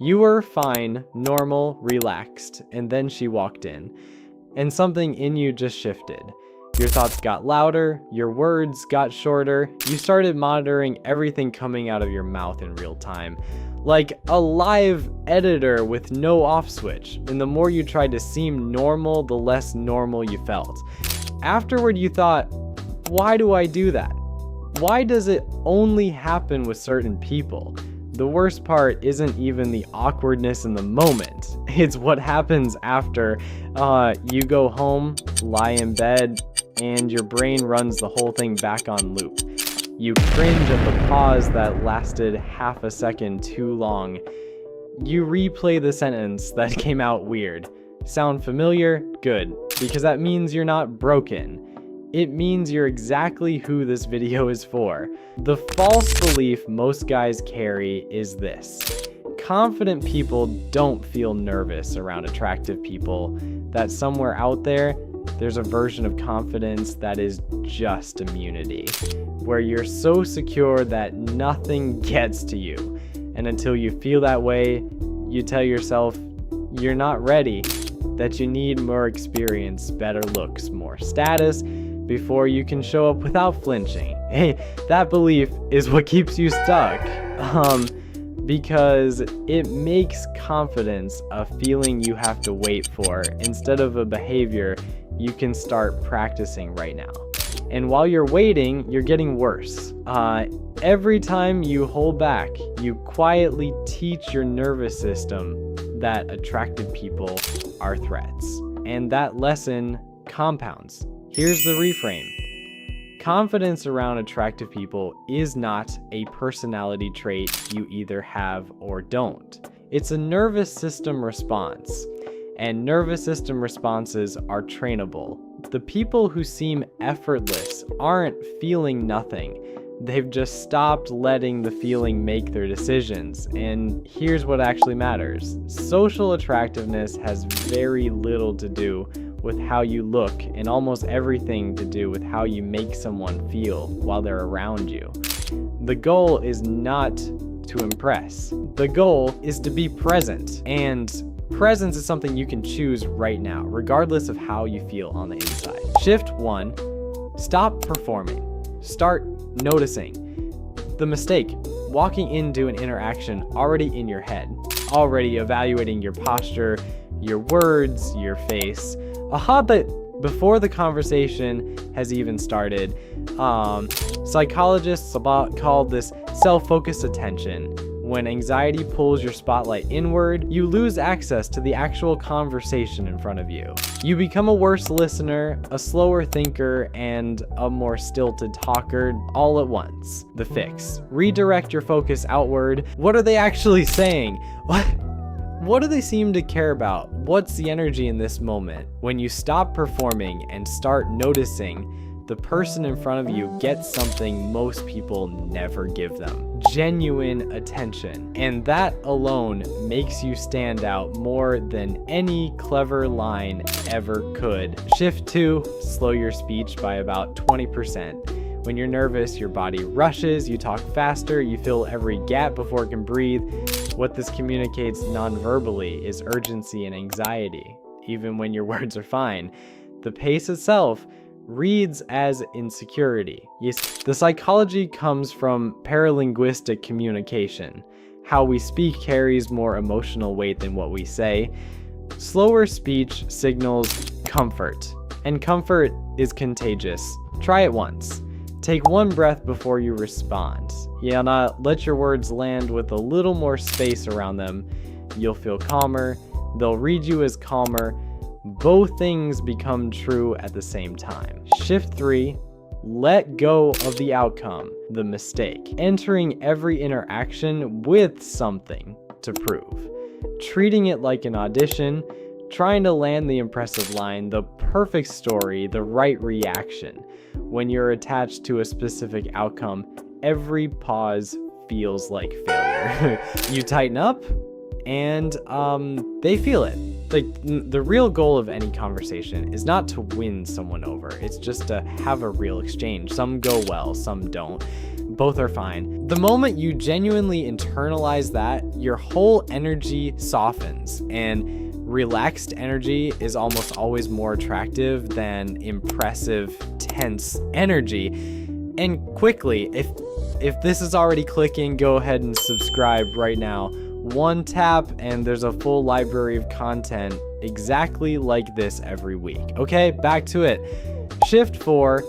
You were fine, normal, relaxed, and then she walked in, and something in you just shifted. Your thoughts got louder, your words got shorter, you started monitoring everything coming out of your mouth in real time, like a live editor with no off switch, and the more you tried to seem normal, the less normal you felt. Afterward, you thought, why do I do that? Why does it only happen with certain people? The worst part isn't even the awkwardness in the moment. It's what happens after you go home, lie in bed, and your brain runs the whole thing back on loop. You cringe at the pause that lasted half a second too long. You replay the sentence that came out weird. Sound familiar? Good, because that means you're not broken. It means you're exactly who this video is for. The false belief most guys carry is this: confident people don't feel nervous around attractive people. That somewhere out there's a version of confidence that is just immunity, where you're so secure that nothing gets to you. And until you feel that way, you tell yourself you're not ready, that you need more experience, better looks, more status, before you can show up without flinching. Hey, that belief is what keeps you stuck. Because it makes confidence a feeling you have to wait for instead of a behavior you can start practicing right now. And while you're waiting, you're getting worse. Every time you hold back, you quietly teach your nervous system that attractive people are threats. And that lesson compounds. Here's the reframe. Confidence around attractive people is not a personality trait you either have or don't. It's a nervous system response, and nervous system responses are trainable. The people who seem effortless aren't feeling nothing. They've just stopped letting the feeling make their decisions. And here's what actually matters. Social attractiveness has very little to do with how you look and almost everything to do with how you make someone feel while they're around you. The goal is not to impress. The goal is to be present. And presence is something you can choose right now, regardless of how you feel on the inside. Shift 1, stop performing. Start noticing. The mistake, walking into an interaction already in your head, already evaluating your posture, your words, your face. A habit before the conversation has even started. Psychologists call this self-focused attention. When anxiety pulls your spotlight inward, you lose access to the actual conversation in front of you. You become a worse listener, a slower thinker, and a more stilted talker all at once. The fix: redirect your focus outward. What are they actually saying? What do they seem to care about? What's the energy in this moment? When you stop performing and start noticing, the person in front of you gets something most people never give them: genuine attention. And that alone makes you stand out more than any clever line ever could. Shift 2, slow your speech by about 20%. When you're nervous, your body rushes, you talk faster, you fill every gap before it can breathe. What this communicates non-verbally is urgency and anxiety, even when your words are fine. The pace itself reads as insecurity. Yes, the psychology comes from paralinguistic communication. How we speak carries more emotional weight than what we say. Slower speech signals comfort, and comfort is contagious. Try it once. Take one breath before you respond. Let your words land with a little more space around them. You'll feel calmer. They'll read you as calmer. Both things become true at the same time. Shift 3, let go of the outcome, the mistake. Entering every interaction with something to prove. Treating it like an audition, trying to land the impressive line, the perfect story, the right reaction. When you're attached to a specific outcome, every pause feels like failure. You tighten up, and they feel it. The real goal of any conversation is not to win someone over. It's just to have a real exchange. Some go well, some don't. Both are fine. The moment you genuinely internalize that, your your whole energy softens, and relaxed energy is almost always more attractive than impressive, tense energy. And quickly, if this is already clicking, go ahead and subscribe right now. One tap and there's a full library of content exactly like this every week. Okay, back to it. Shift 4,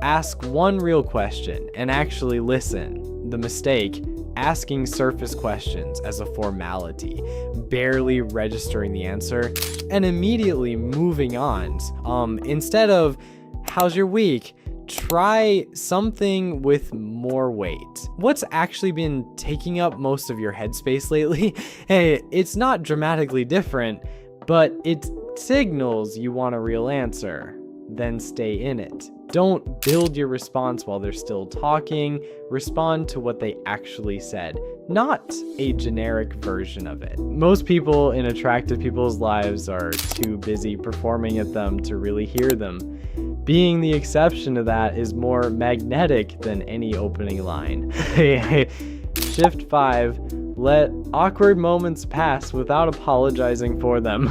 ask one real question and actually listen. The mistake: asking surface questions as a formality, barely registering the answer, and immediately moving on. Instead of, how's your week? Try something with more weight. What's actually been taking up most of your headspace lately? Hey, it's not dramatically different, but it signals you want a real answer. Then stay in it. Don't build your response while they're still talking. Respond to what they actually said, not a generic version of it. Most people in attractive people's lives are too busy performing at them to really hear them. Being the exception to that is more magnetic than any opening line. Shift 5, let awkward moments pass without apologizing for them.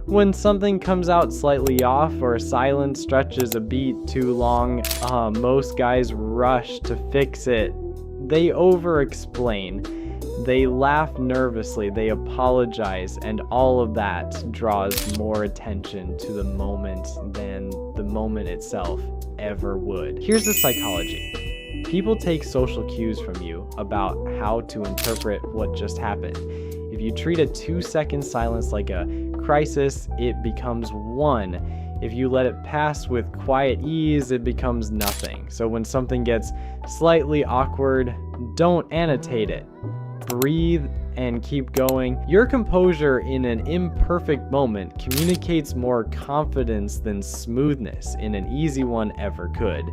When something comes out slightly off or a silence stretches a beat too long, most guys rush to fix it. They over-explain. They laugh nervously, they apologize, and all of that draws more attention to the moment than the moment itself ever would. Here's the psychology. People take social cues from you about how to interpret what just happened. If you treat a 2-second silence like a crisis, it becomes 1. If you let it pass with quiet ease, it becomes nothing. So when something gets slightly awkward, don't annotate it. Breathe and keep going. Your composure in an imperfect moment communicates more confidence than smoothness in an easy one ever could.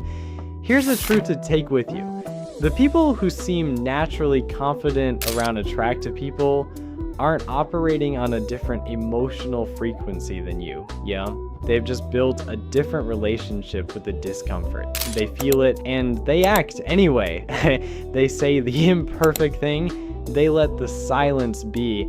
Here's the truth to take with you. The people who seem naturally confident around attractive people aren't operating on a different emotional frequency than you, yeah? They've just built a different relationship with the discomfort. They feel it and they act anyway. They say the imperfect thing, they let the silence be.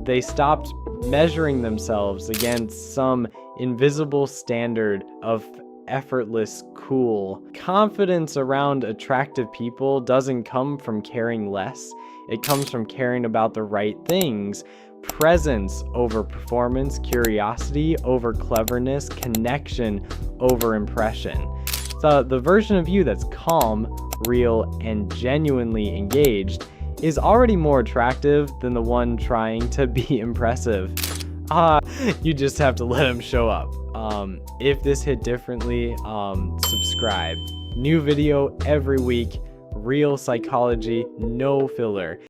They stopped measuring themselves against some invisible standard of effortless cool. Confidence around attractive people doesn't come from caring less. It comes from caring about the right things. Presence over performance, curiosity over cleverness, connection over impression. So the version of you that's calm, real, and genuinely engaged is already more attractive than the one trying to be impressive. You just have to let them show up. If this hit differently, subscribe. New video every week, real psychology, no filler.